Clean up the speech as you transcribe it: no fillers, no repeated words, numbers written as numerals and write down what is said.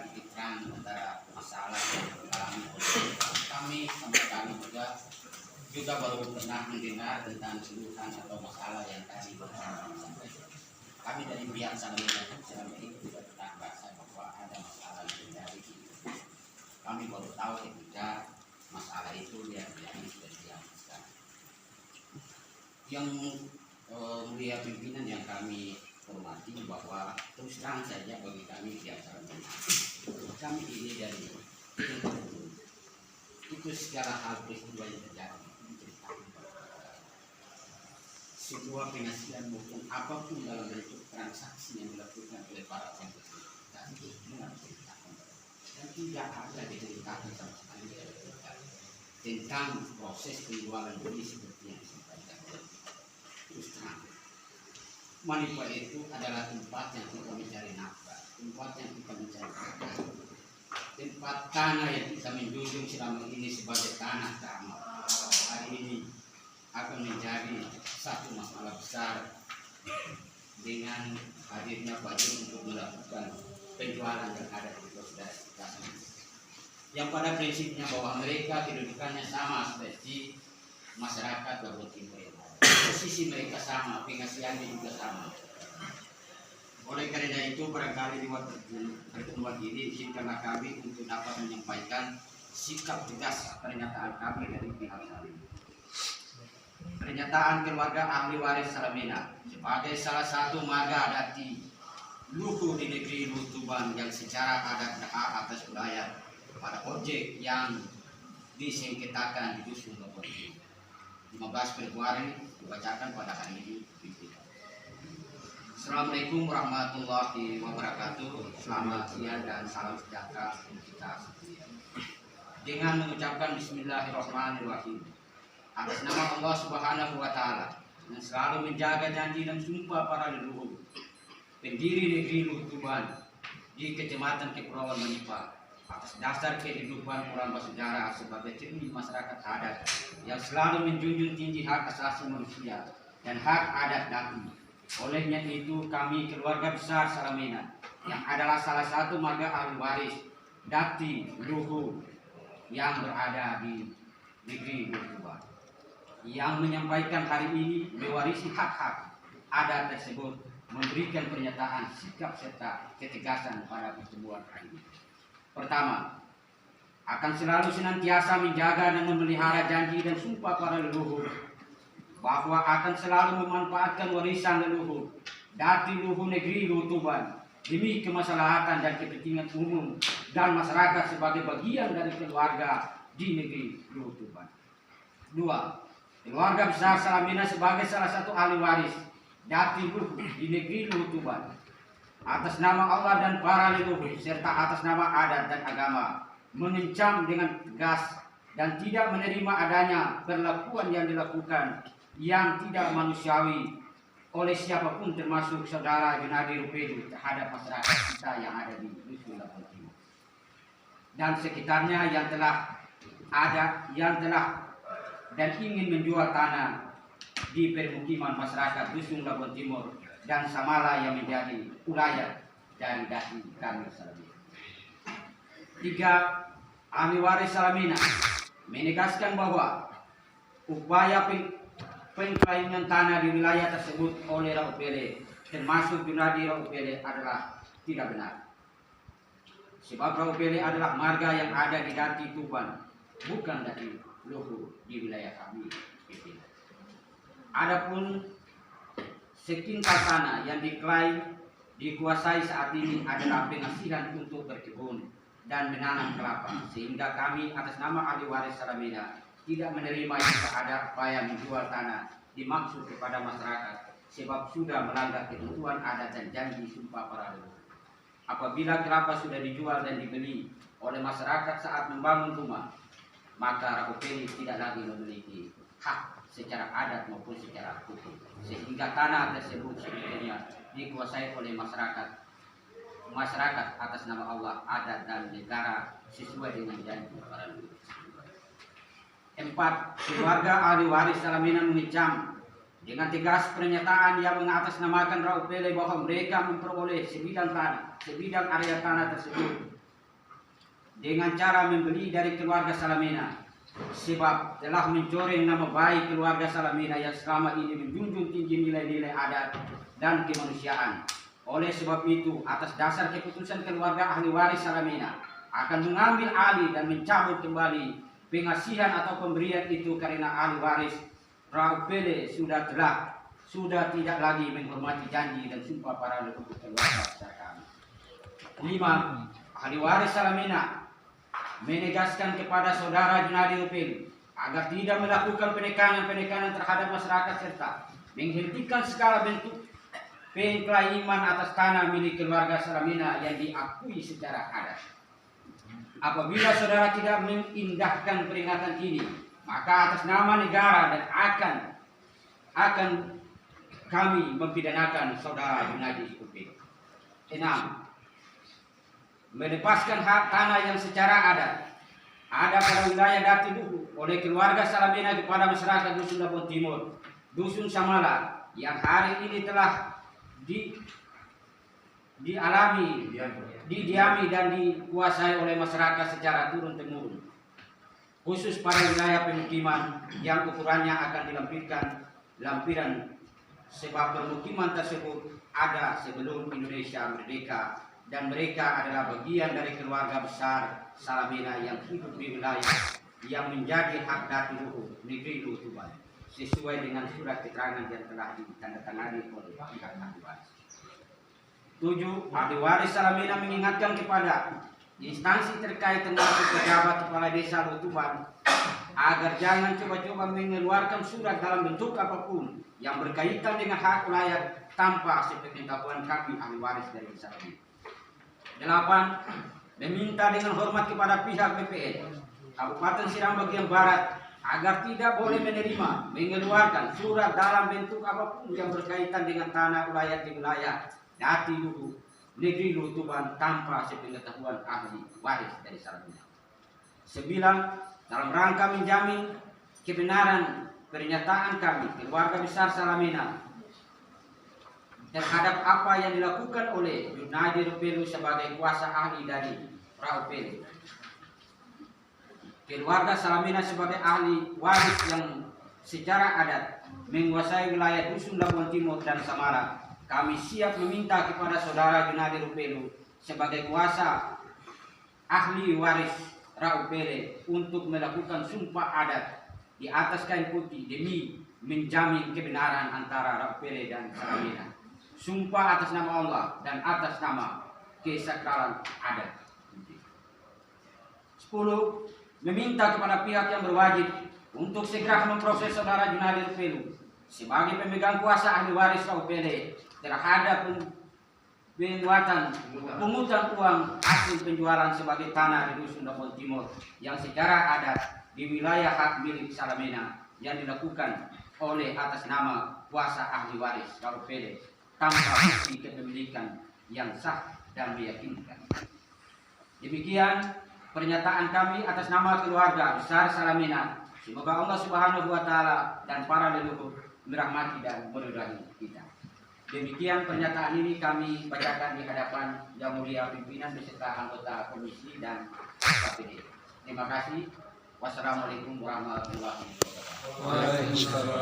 titikkan antara masalah yang dialami oleh kami sampai kami juga baru pernah mendengar tentang keluhan atau masalah yang tadi bersama sampaikan. Kami dari pihak Salamina selama ini tidak pernah merasa bahwa ada masalah yang terjadi. Kami baru tahu ketika masalah itu yang sudah diamankan. Yang mulia pimpinan yang kami hormati, bahwa terus terang saja bagi kami pihak Salamina, kami ini dari itu segala hal peristiwa yang terjadi sebuah penghasilan maupun apapun dalam bentuk transaksi yang dilakukan oleh para pembeli dan tidak ada diceritakan sama sekali tentang proses penjualan beli seperti yang disampaikan. Terus terang, Manipa itu adalah tempat yang kita mencari nafkah, tempat yang kita mencari nafkah, tempat tanah yang kita menjunjung selama ini sebagai tanah keramat. Hari ini akan menjadi satu masalah besar dengan hadirnya Pak Jun untuk melakukan penjualan yang ada di saudara kita, yang pada prinsipnya bahwa mereka kedudukannya sama seperti masyarakat Babon Timur. Posisi mereka sama, penghasilannya juga sama. Oleh karena itu barangkali di waktu pertemuan ini izinkanlah kami untuk dapat menyampaikan sikap tegas pernyataan kami dari pihak Salamina. Pernyataan keluarga ahli waris Salamina sebagai salah satu marga adati Luhu di negeri Lutuban yang secara adat dan hak atas wilayah pada objek yang disengketakan di dusun Babon 15 Februari dibacakan pada hari ini. Assalamualaikum warahmatullahi wabarakatuh. Selamat siang dan salam sejahtera untuk kita sekalian. Dengan mengucapkan Bismillahirrahmanirrahim atas nama Allah Subhanahu wa Ta'ala yang selalu menjaga janji dan sumpah para leluhur pendiri negeri Lutuban di Kecamatan Kepulauan Manipa, atas dasar kehidupan orang bersejarah sebagai cermin masyarakat adat yang selalu menjunjung tinggi hak asasi manusia dan hak adat dati. Olehnya itu kami keluarga besar Salamina yang adalah salah satu marga ahli waris dati Luhu yang berada di negeri Lutuban, yang menyampaikan hari ini mewarisi hak-hak adat tersebut, memberikan pernyataan sikap serta ketegasan pada pertemuan hari ini. Pertama, akan selalu senantiasa menjaga dan memelihara janji dan sumpah para leluhur, bahwa akan selalu memanfaatkan warisan leluhur dati Luhu negeri Lutuban demi kemaslahatan dan kepentingan umum dan masyarakat sebagai bagian dari keluarga di negeri Lutuban. Dua, keluarga besar Salamina sebagai salah satu ahli waris dati Luhu di negeri Lutuban atas nama Allah dan para leluhur serta atas nama adat dan agama mengencam dengan tegas dan tidak menerima adanya perlakuan yang dilakukan yang tidak manusiawi oleh siapapun termasuk saudara Junadi Rupedu terhadap masyarakat kita yang ada di dusun Babon Timur dan sekitarnya yang telah dan ingin menjual tanah di permukiman masyarakat dusun Babon Timur dan Samala yang menjadi wilayah dari dati kami Salamina. Tiga, ahli waris Salamina menegaskan bahwa upaya pengklaiman tanah di wilayah tersebut oleh Raupele termasuk Junadi Raupele adalah tidak benar. Sebab Raupele adalah marga yang ada di dati Tuban, bukan dati Luhu di wilayah kami. Adapun sekintal tanah yang dikuasai saat ini adalah penghasilan untuk berkebun dan menanam kelapa, sehingga kami atas nama ahli waris Salamina tidak menerima jika ada upaya menjual tanah dimaksud kepada masyarakat, sebab sudah melanggar ketentuan adat dan janji sumpah para leluhur. Apabila kelapa sudah dijual dan dibeli oleh masyarakat saat membangun rumah, maka Raupele tidak lagi memiliki hak secara adat maupun secara hukum, sehingga tanah tersebut sebetulnya dikuasai oleh masyarakat atas nama Allah, adat dan negara sesuai dengan janji para leluhur. 4. Keluarga ahli waris Salamina mengecam dengan tegas pernyataan yang mengatasnamakan Raupele bahwa mereka memperoleh sebidang area tanah tersebut dengan cara membeli dari keluarga Salamina, sebab telah mencoreng nama baik keluarga Salamina yang selama ini menjunjung tinggi nilai-nilai adat dan kemanusiaan. Oleh sebab itu, atas dasar keputusan keluarga ahli waris Salamina akan mengambil alih dan mencabut kembali pengasihan atau pemberian itu karena ahli waris Rauh Pele sudah tidak lagi menghormati janji dan sumpah para leluhur keluarga besar kami. 5. Ahli waris Salamina menegaskan kepada saudara Junadi Rupelu agar tidak melakukan penekanan terhadap masyarakat serta menghentikan segala bentuk pengklaiman atas tanah milik keluarga Salamina yang diakui secara adat. Apabila saudara tidak mengindahkan peringatan ini, maka atas nama negara dan akan kami mempidanakan saudara Junadi Rupelu. 6. Melepaskan hak tanah yang secara adat ada pada wilayah Dati Luhu oleh keluarga Salamina kepada masyarakat Dusun Labuan Timur, Dusun Samala yang hari ini telah didiami dan dikuasai oleh masyarakat secara turun-temurun, khusus pada wilayah pemukiman yang ukurannya akan lampiran sebab permukiman tersebut ada sebelum Indonesia merdeka dan mereka adalah bagian dari keluarga besar Salamina yang hidup di wilayah yang menjadi hak Dati Luhu negeri Luhu Tuban sesuai dengan surat keterangan yang telah ditandatangani oleh pihak ahli waris. 7. Ahli waris Salamina mengingatkan kepada instansi terkait termasuk pejabat kepala desa Luhu Tuban agar jangan coba-coba mengeluarkan surat dalam bentuk apapun yang berkaitan dengan hak wilayah tanpa sepengetahuan kami ahli waris dari Salamina. 8. Meminta dengan hormat kepada pihak BPN Kabupaten Serang bagian Barat agar tidak boleh menerima mengeluarkan surat dalam bentuk apapun yang berkaitan dengan tanah di wilayah Dati Luhu negeri Luhu Tuban tanpa sepengetahuan ahli waris dari Salamina. 9. Dalam rangka menjamin kebenaran pernyataan kami keluarga besar Salamina terhadap apa yang dilakukan oleh Junadi Rupelu sebagai kuasa ahli dari Rauh Pele. Keluarga Salamina sebagai ahli waris yang secara adat menguasai wilayah Dusun Labuan Timur dan Samara, kami siap meminta kepada saudara Junadi Rupelu sebagai kuasa ahli waris Rauh Pele untuk melakukan sumpah adat di atas kain putih demi menjamin kebenaran antara Rauh Pele dan Salamina. Sumpah atas nama Allah dan atas nama kesakralan adat. 10. Meminta kepada pihak yang berwajib untuk segera memproses saudara Junadi Rupelu sebagai pemegang kuasa ahli waris Rauh Pele terhadap pungutan uang hasil penjualan sebagai tanah di Dusun Labuan Timur yang secara adat di wilayah hak milik Salamina yang dilakukan oleh atas nama kuasa ahli waris Rauh Pele tanpa bukti kepemilikan yang sah dan meyakinkan. Demikian pernyataan kami atas nama keluarga besar Salamina. Semoga Allah Subhanahu wa Ta'ala dan para leluhur merahmati dan meridai kita. Demikian pernyataan ini kami bacakan di hadapan Yang Mulia pimpinan beserta anggota komisi dan KPD. Terima kasih. Wassalamualaikum warahmatullahi wabarakatuh.